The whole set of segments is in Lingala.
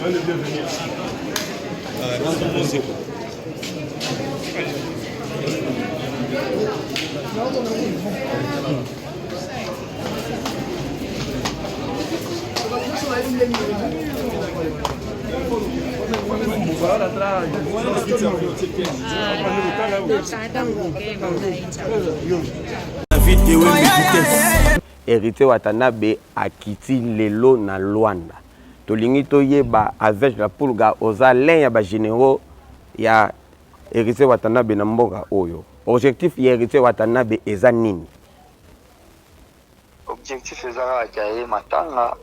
le bienvenu ici. Héritier Watanabe akiti lelo na Luanda. Tolingi toyeba avec la pulga oza len ya ba généraux ya Héritier Watanabe na mboka oyo. Objectif ya Héritier Watanabe eza nini? Objectif ezala kaye matanga.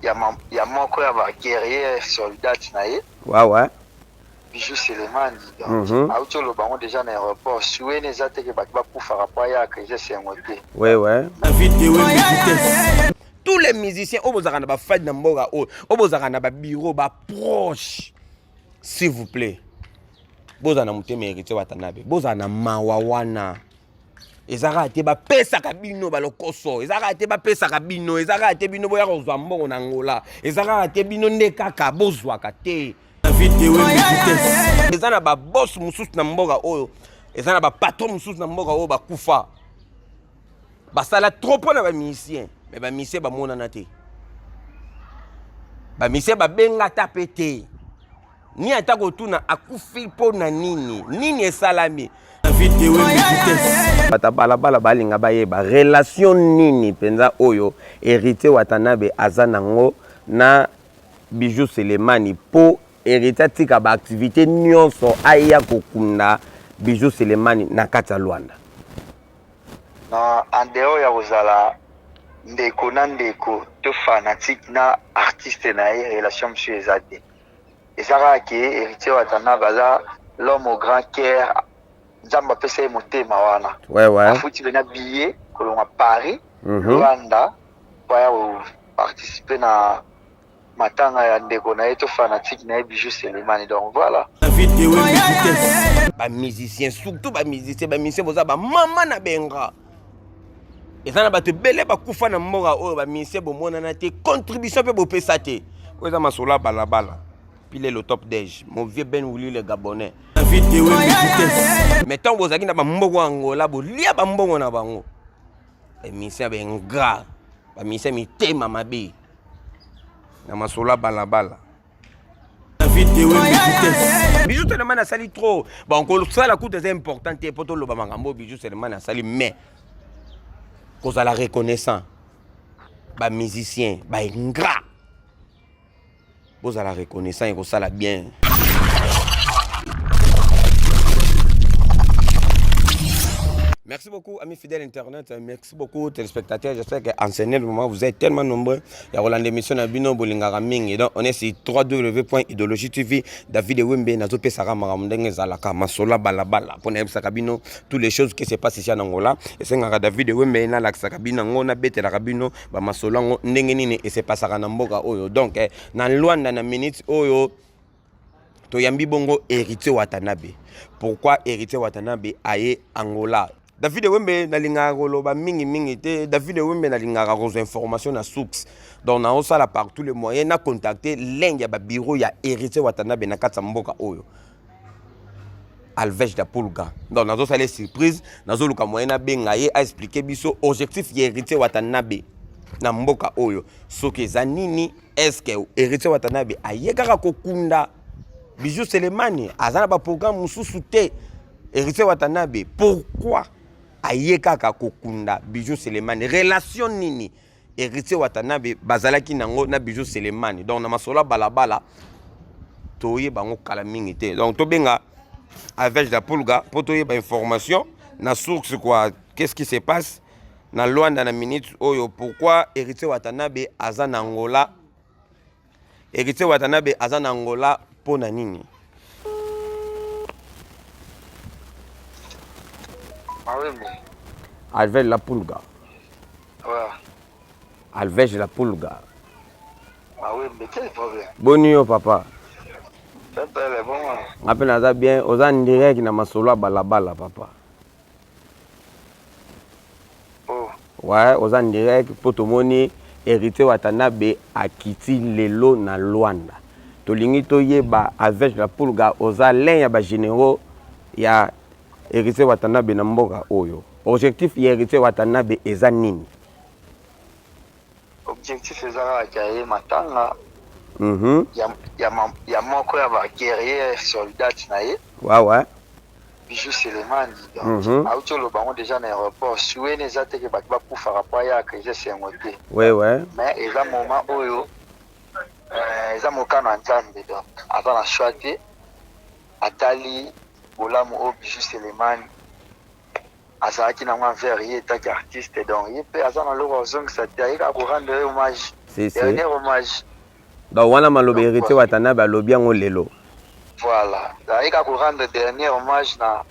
Ya moko ya ba guerrier soldat na ye. Ouais. Bijou Selemani. Auto lo bango déjà na aéroport. Soué ne zate ke bakba kufa rapport ya que je sais ngote. Ouais. Tous les musiciens obozaka na ba fête na mboka oyo, obozaka na ba bureau ba proche. S'il vous plaît. Boza na mutema Héritier Watanabe. Boza na mawawana. Ezaka te ba pesa kabino ba lokoso. Ezaka te ba pesa kabino. Ezaka te bino boya kozwa mbongo na ngola. Ezaka te bino nde kaka bozwa kate. Ezana ba boss mususu na mboka oyo. Ezana ba patron mususu na mboka oyo ba kufa. Ba sala trop na ba musicien. Mais ba musicien ba mona na te. Ba musicien ba benga tapete. Ni atako tuna akufi po na nini? Nini esalami? Bata balabala balinga bayeba relation nini penza oyo Héritier Watanabe azanango na Bijou Selemani po Héritier tika ba activité nyonso aya kokunda Bijou Selemani na kati ya Luanda. Na andeo ya kozala ndeko na ndeko to fanatique na artiste na ye relation monsieur ezate. Ezaka ke Héritier Watanabe aza l'homme au grand cœur. Nzamba pesa motema wana. Ouais. Afuti bena billet kolonga Paris, Luanda, pour participer na matanga ya ndeko na eto fanatique na Bijou Selemani. Donc voilà. Ba musicien surtout ba musicien boza ba mama na benga. Ezana ba te belé ba kufa na mboka oyo ba musicien bo mona na te contribution pe bo pesa te. Oza masola balabala. Pile le top déj. Mon vieux Ben Wuli le Gabonais. Mais tant que vous avez un mbongo Angola, vous liez un mbongo na bango. Et monsieur ben gars, monsieur mi tema mabe. Na masola balabala. Bijou Selemani a sali trop. Bon, ça la coûte est importante pour tout le bamangambo. Bijou Selemani a sali mais cause à la reconnaissance. Ba musicien, ba ingrat. Vous allez la reconnaissance et vous ça la bien. Merci beaucoup, amis fidèles Internet. Merci beaucoup, téléspectateurs. J'espère qu'en ce moment, vous êtes tellement nombreux. Il y a Roland d'émission à Bino Bolingara Ming. Et donc, on est sur www.idologie.tv. David Wembe, Nazope Sarah Maramdenge Zalaka, Masola Balabala. Pour ne pas toutes les choses qui se passent ici en Angola. Et c'est un David Wembe, Nalak Sakabina, Ngona Bete Rabino, Masola Nengenine, et c'est pas Saranamboga Oyo. Donc, dans Luanda, dans minute Oyo, Toyambi Bongo, Héritier Watanabe. Pourquoi Héritier Watanabe aille Angola? David Wembe na linga koloba mingi te. David Wembe na linga rose information na source. Donc na osala par tous les moyens na contacter lenga ba bureau ya Héritier Watanabe na katsa mboka oyo. Alvej da Pulga. Donc na zo sala surprise, na zo luka moyen na benga ye a expliquer biso objectif ya Héritier Watanabe na mboka oyo. Soki za nini est-ce que Héritier Watanabe ayekaka kokunda Bijou Selemani azana ba programme mususu te. Héritier Watanabe pourquoi ayekaka kokunda Bijou Selemani relation nini Héritier Watanabe bazalaki nango na Bijou Selemani. Donc na masola balabala toye bango kala mingi te. Donc to benga avec la Pulga pour toye ba information na source quoi, qu'est-ce qui se passe na Luanda na minute oyo, pourquoi Héritier Watanabe azana Angola. Héritier Watanabe azana Angola pona nini? Alvej la Pulga. Ouais. Alvej la Pulga. Ah oui, mais quel problème? Bonio papa. C'est bon. Appelle ça bien, aux en direct na masolo balabala papa. Oh. Ouais, aux en direct pour tout le monde héritier Watanabe akiti lelo na Luanda. Tolingi toyeba avec la pulga oza l'un ya ba généraux ya héritier Watanabe na mboka oyo. Objectif ya héritier Watanabe eza nini? Objectif ezaka kaye matanga. Ya moko ya ba guerrier soldat na ye. Ouais. Bijou Selemani. Donc auto lo bango déjà na aéroport. Souene za te ke ba kufa rapport ya que je sais ngote. Ouais. Mais eza moment oyo eza mokano nzambe donc avant la choite atali bolamu o Bijou Selemani. Azaki na mwa vers ye ta artiste donc ye pe azana lo zong sa te ka ko rendre hommage. Dernier hommage. Donc wana malobe héritier Watanabe alobi yango lelo. Voilà. Daïka pour rendre dernier hommage na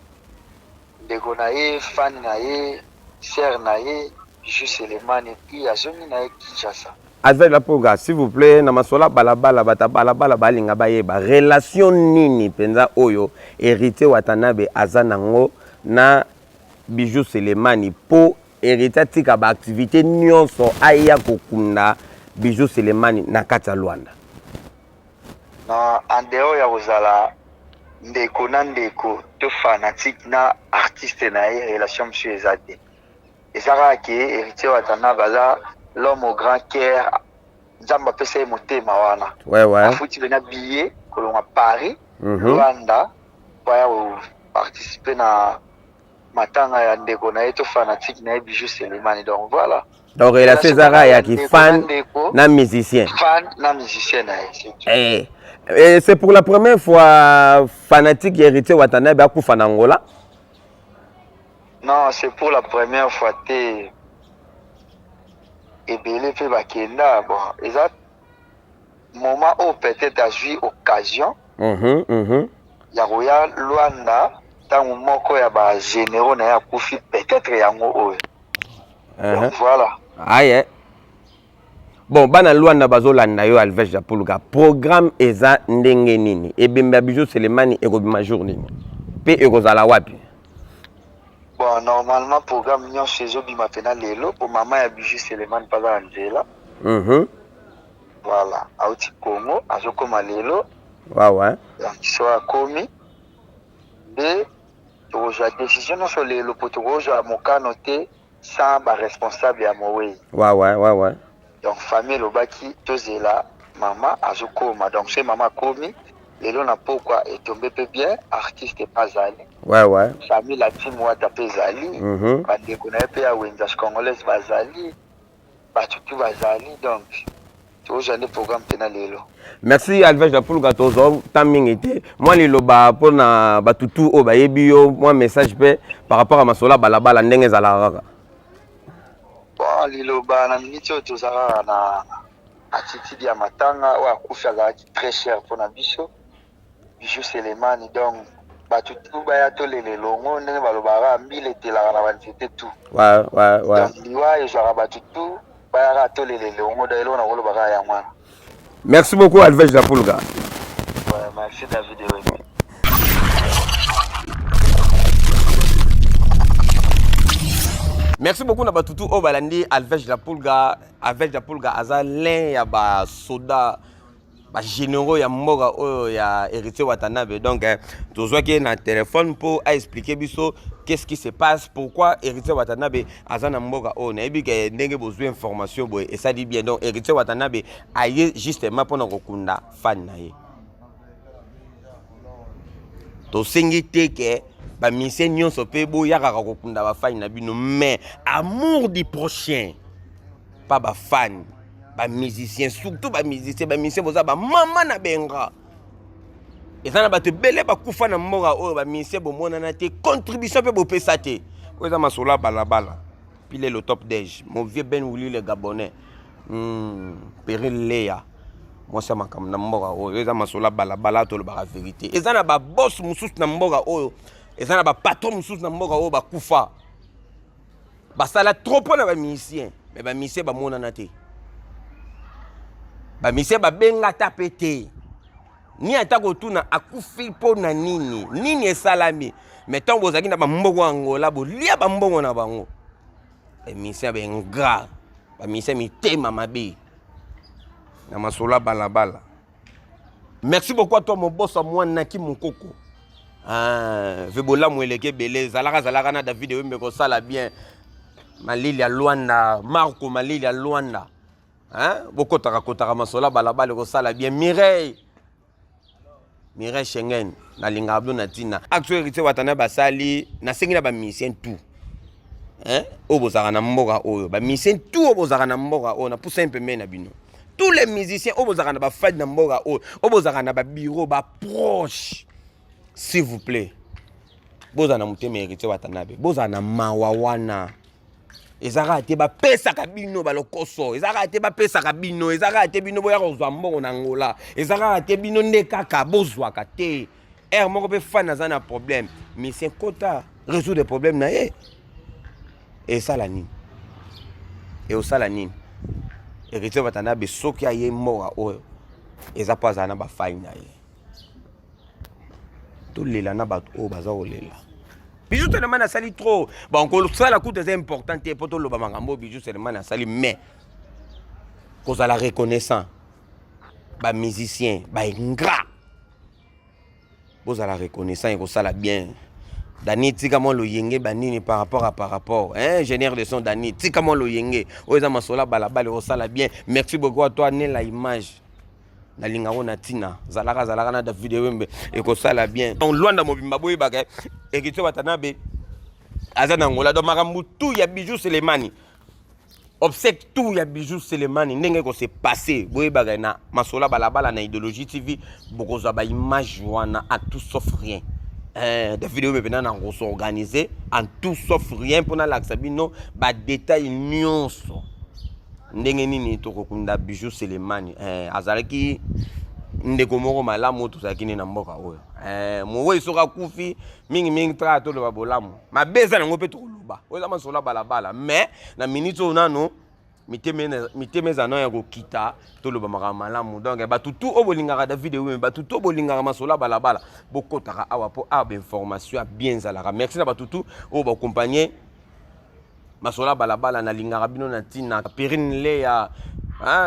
ndeko na ye, fan na ye, sœur na ye, Bijou Selemani puis azoni na ye Kinshasa. Avec la proga, s'il vous plaît, na masola balabala balinga bayeba relation nini penza oyo héritier Watanabe azanango na Bijou Selemani po héritier tika ba activité nyonso aya kokunda Bijou Selemani na kati ya Luanda. Na andeo ya kozala ndeko na ndeko to fanatique na artiste na ye relation monsieur ezate. Ezaka ke héritier Watanabe aza l'homme au grand cœur. Nzamba pesa motema wana. Ouais. Afuti bena billet kolonga Paris, Luanda pour participer na matanga ya ndeko na ye to fanatique na ye Bijou Selemani. Donc voilà. Donc il a César ya qui fan na musicien. Fan na musicien na ye. Et c'est pour la première fois fanatique héritier Watanabe akufa na Angola? Non, c'est pour la première fois te ebele pe bakenda bon, exact moment où peut-être a eu occasion. Ya roya Luanda tango moko ya ba généraux na ya kufi peut-être yango oyo. Donc voilà. Aye. Bon, bana Luanda bazolanda yo Alves Japuluka. Programme eza ndenge nini? Ebemba Bijou Selemani ekobima jour nini? Pe ekozala wapi? Bon, normalement programme nyon chez bima pena lelo pour maman ya Bijou Selemani paza Angela. Voilà, auti Congo, azokoma lelo. Ouais. Donc soit komi de toja décision sur lelo pour toja mokano te sans ba responsable ya mowe. Ouais. Donc famille lobaki tozela maman azokoma donc c'est maman komi lelo na pourquoi est tombé peu bien artiste pas allé. Ouais. Famille la team wata pezali bandeko na pe ya wenza congolaise bazali batutu bazali donc toja ne programme pena lelo. Merci Alves Japuluka tozo tamingi te. Moi liloba pona batutu o bayebi yo moi message pe par rapport à masola balabala ndenge zalaka. Bon, liloba na minute oyo tozalaka na attitude ya matanga oyo akufi azalaki très cher mpona biso Bijou Selemani donc bato tu baya tolela elongo ndenge balobaka mbila etelaka na banzete tu. Ouais. Donc liwa ezwaka bato tu bayaka tolela elongo da elongo na kolobaka ya mwana. Merci beaucoup Alves Japuluka. Ouais, merci David. Merci beaucoup na batutu o balandi Alves Japuluka. Alves Japuluka aza l'un ya ba soda ba généraux ya mboka oyo ya héritier Watanabe. Donc tozwa ki na téléphone pour expliquer biso qu'est-ce qui se passe, pourquoi héritier Watanabe aza na mboka oyo. Na yebi ke ndenge besoin information boy et ça dit bien. Donc héritier Watanabe aye justement pour na kokunda fan na ye. To sengi teke ba mission nyonso pe bo yaka kokunda ba fan na bino mais amour du prochain pas ba fan ba musicien surtout ba musicien boza ba mama na benga ezana ba te belé ba kufa na mboka oyo ba musicien bo mona na te contribution pe bo pesa te oza masola balabala pile le top dej mon vieux Ben Wuli le Gabonais Peril Leya moi ça makam na mboka oyo eza masola balabala to le ba vérité ezana ba boss mususu na mboka oyo ezana ba patron mususu na mboka oyo ba kufa ba sala trop na ba musicien mais ba musicien ba mona na te ba musicien ba benga tapete ni atako tuna akufi po na nini esalami mais tant bozaki na ba mbongo Angola bo lia ba mbongo na bango e musicien ba nga bamusicien mitema mabe na masolo balabala. Merci beaucoup à toi mon boss à moi Naki Mukoko. Vebola mweleke belé zalaka na David Wembe ko sala bien. Malili ya Luanda, Marco Malili ya Luanda. Bokotaka masolo balabala ko sala bien. Mireille Schengen na lingablo na tina. Actuel héritier watana basali na sengi na ba musicien tout. Obozaka na mboka oyo. Ba musicien tout obozaka na mboka oyo na poussa un peu na bino. Tous les musiciens, obozaka na ba fête na mboka oyo, obozaka na ba bureau ba proche. S'il vous plaît. Bozana muteme héritier watanabe. Bozana mawawana. Ezaka te ba pesa kabino ba lokoso. Ezaka te ba pesa kabino, ezaka te bino boya kozwa mbongo na ngola. Ezaka te bino nde kaka bozwa ka te. Moko pe fan na zana problème. Mais c'est kota résoudre des problèmes na ye. Et ça la nini. Et au ça la nini. Héritier watanabe soki aye mora oyo. Eza pa zana ba faille na ye. Tout lela na bato o baza olela. Bijou tellement na sali trop. Bon, ko ça la coûte est importante et poto lo ba makambo bijou tellement na sali mais cause à la reconnaissance. Ba musicien, ba ingrat. Cause à la reconnaissance et ko ça la bien. Dani tika mo lo yenge banini par rapport ingénieur de son Dani tika mo lo yenge oza masola balabala ko ça la bien. Merci beaucoup à toi né la image. Na lingao na tina zalaka na David Wembe et ko sala bien on Luanda mobimba boy bagay et kitso watanabe azana ngola do makambu tout ya bijou Selemani obsèque tout ya bijou Selemani ndenge ko se passé boy bagay na masola balabala na idéologie TV boko za ba image wana à tout sauf rien David Wembe na ngo s'organiser en tout sauf rien pour na laxabino ba détail nyonso ndenge nini tokokunda bijou Selemani azalaki ndeko moko malamu tozakini na mboka oyo mowe isoka kufi mingi tra to lo bolamu mabeza nango pe tokoluba oyo zama sola balabala mais na minute onano mitemeza no ya kokita to lo ba malamu donc batutu obolingaka David Wembe batutu obolingaka masola balabala bokotaka awa po ab information bien zalaka merci na batutu o ba accompagner masola balabala na lingaka bino na tina Perrine Leya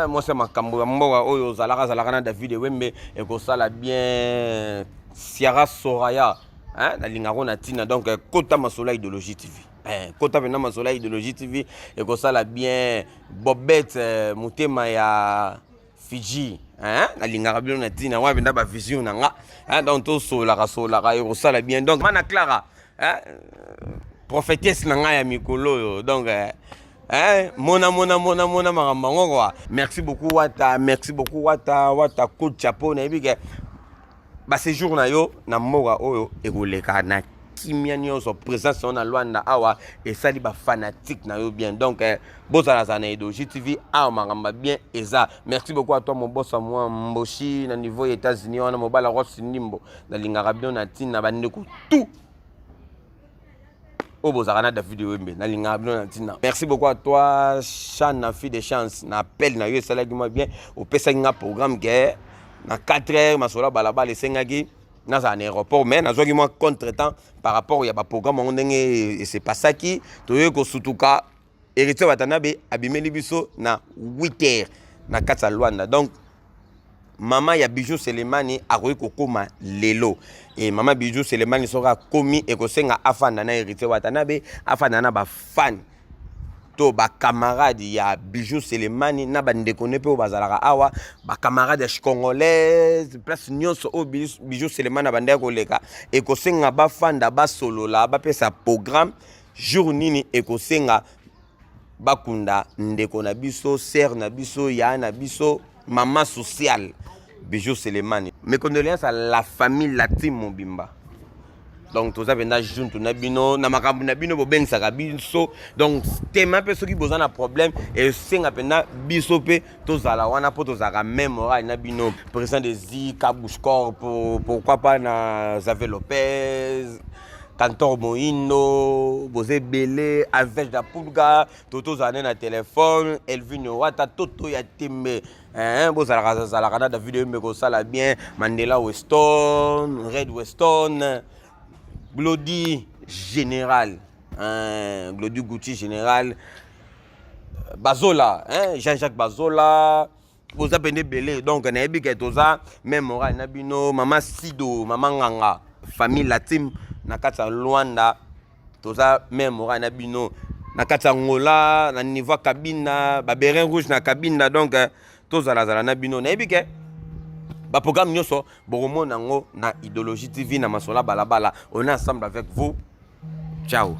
moi c'est makambo ya mboka oyo zalaka na David Wembe et ko sala bien Ciara Soraya na lingaka na tina donc kota masola idéologie TV kota bena masola idéologie TV et ko sala bien Bobette mutema ya Fiji na lingaka bino na tina wa benda ba vision na nga donc to solaka et ko sala bien donc mana Clara prophétesse nanga ya mikolo donc mona makambango quoi. Merci beaucoup wata coup de chapeau na bike ba séjour na yo na mboka oyo ekoleka na kimia nyonso présence na Luanda awa et sali ba fanatique na yo bien donc bozala za na idéologie TV awa makamba bien eza. Merci beaucoup à toi mon boss à moi Mboshi na niveau États-Unis wana mobala Ross Nimbo na lingaka bien na tina bandeko tout Obozarana David Wembe na linga na tina. Merci beaucoup à toi Chan na fille de chance na appel na yo salaki moi bien au pesinga programme que na 4h masola balabala sengaki na un aéroport mais na zoki moi contretemps par rapport ya ba programme on ndenge et c'est pas ça qui to yo ko sutuka héritier watanabe abimeli biso na 8h na katsa Luanda donc Mama ya bijou Selemani akoyi kokoma lelo et mama bijou Selemani sera komi et kosenga afanda na héritier watanabe afanda na ba fan to ba camarade ya bijou Selemani na bandeko ne pe bazalaka awa ba camarade congolaise place nyonso o bijou Selemani bandeko koleka et kosenga ba fanda ba solola ba pesa programme jour nini et kosenga bakunda ndeko na biso sœur na biso ya na biso maman sociale bijou Selemani. Mes condoléances à la famille Latim Mobimba. Donc tout ça vient junto na bino na makambu na bino bobeng saka biso donc tema pe soki bozana problème et senga pena biso pe tozala wana po tozaka mémoire na bino président de Zika Bouchkor pourquoi pas na Xavier Lopez Cantor Moïno, Bosé Belé, Alvej da Pulga, Toto Zané na téléphone, Elvin Wata, Toto Yatimbe, Bozalakana David Mbeko Sala bien, Mandela Weston, Red Weston, Glody Général, Glody Gucci Général, Bazola, hein? Jean-Jacques Bazola, vous avez belé, donc on a vu que toza même moral nabino, maman Sido, maman Nganga, famille Latim, nakata Luanda, toza même moral nabino, nakata Ngola, na niveau cabine, babérin rouge na cabine, donc toza la zala nabino, on a vu que ba programme nyoso, boromo nango na idéologie TV na masola balabala, on est ensemble avec vous, ciao.